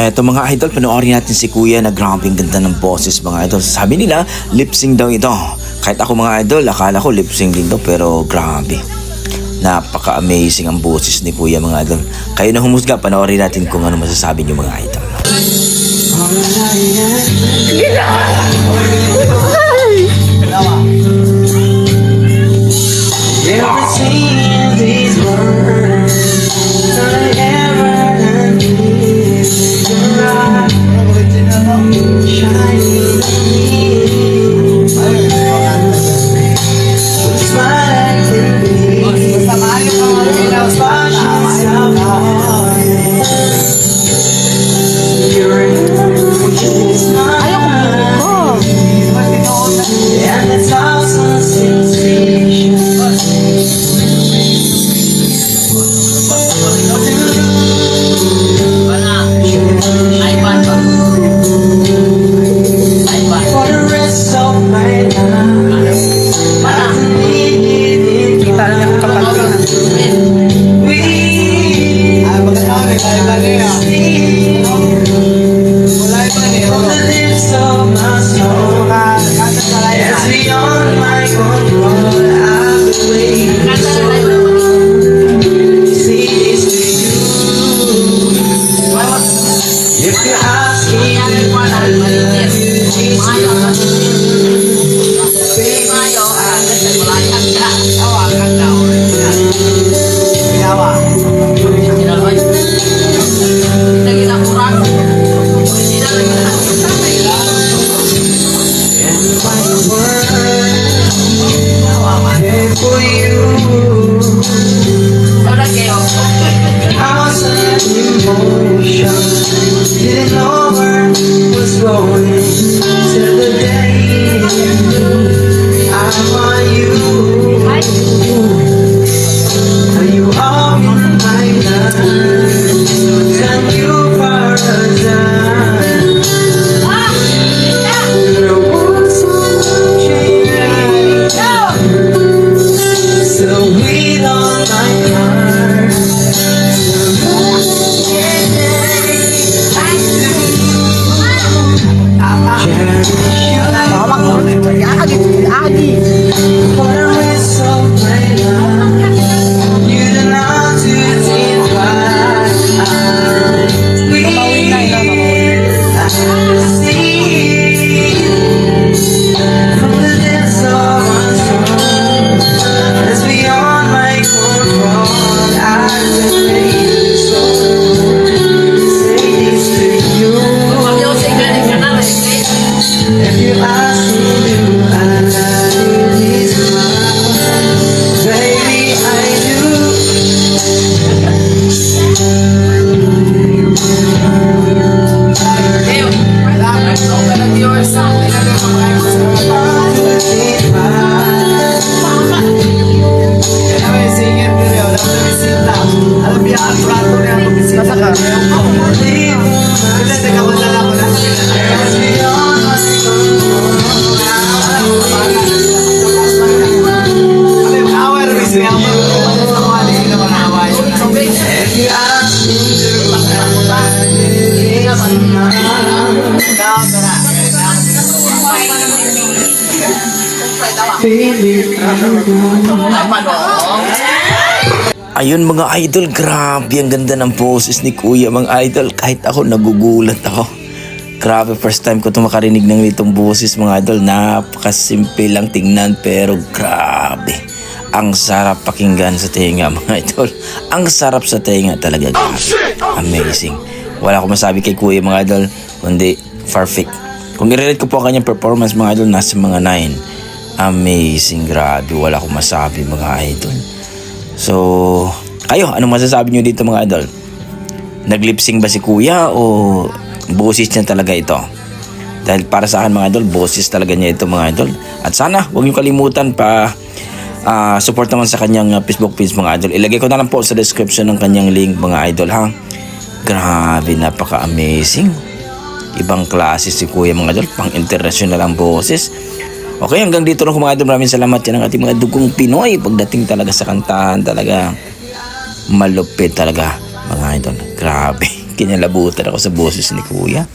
Eto mga idol, panoorin natin si Kuya na grabe ang ganda ng boses mga idol. Sabi nila, lip-sync daw ito. Kahit ako mga idol, akala ko lip-sync din daw pero grabe. Napaka-amazing ang boses ni Kuya mga idol. Kayo na humusga, panoorin natin kung ano masasabi niyo mga idol. Ayun mga idol, grabe ang ganda ng boses ni Kuya mga idol. Kahit ako nagugulat ako. Grabe, first time ko ito makarinig ng itong boses mga idol. Napakasimple lang tingnan pero grabe. Ang sarap pakinggan sa tenga mga idol. Ang sarap sa tenga talaga. Amazing. Wala akong masabi kay Kuya mga idol, kundi perfect. Kung i-relate ko po ang kanyang performance mga idol, nasa mga 9. Amazing, grabe. Wala akong masabi mga idol. So, kayo, anong masasabi nyo dito mga idol? Nag-lip-sync ba si Kuya o boses niya talaga ito? Dahil para sa akin mga idol, boses talaga niya ito mga idol. At sana, huwag nyo kalimutan pa support naman sa kanyang Facebook page mga idol. Ilagay ko na lang po sa description ng kanyang link mga idol ha. Grabe, napaka-amazing. Ibang klase si Kuya mga idol, pang international ang boses. Okay, hanggang dito lang mga idol. Maraming salamat. Yan ang ating mga dugong Pinoy. Pagdating talaga sa kantahan, talaga malupit talaga mga idol. Grabe. Kinalabutan ako sa boses ni Kuya.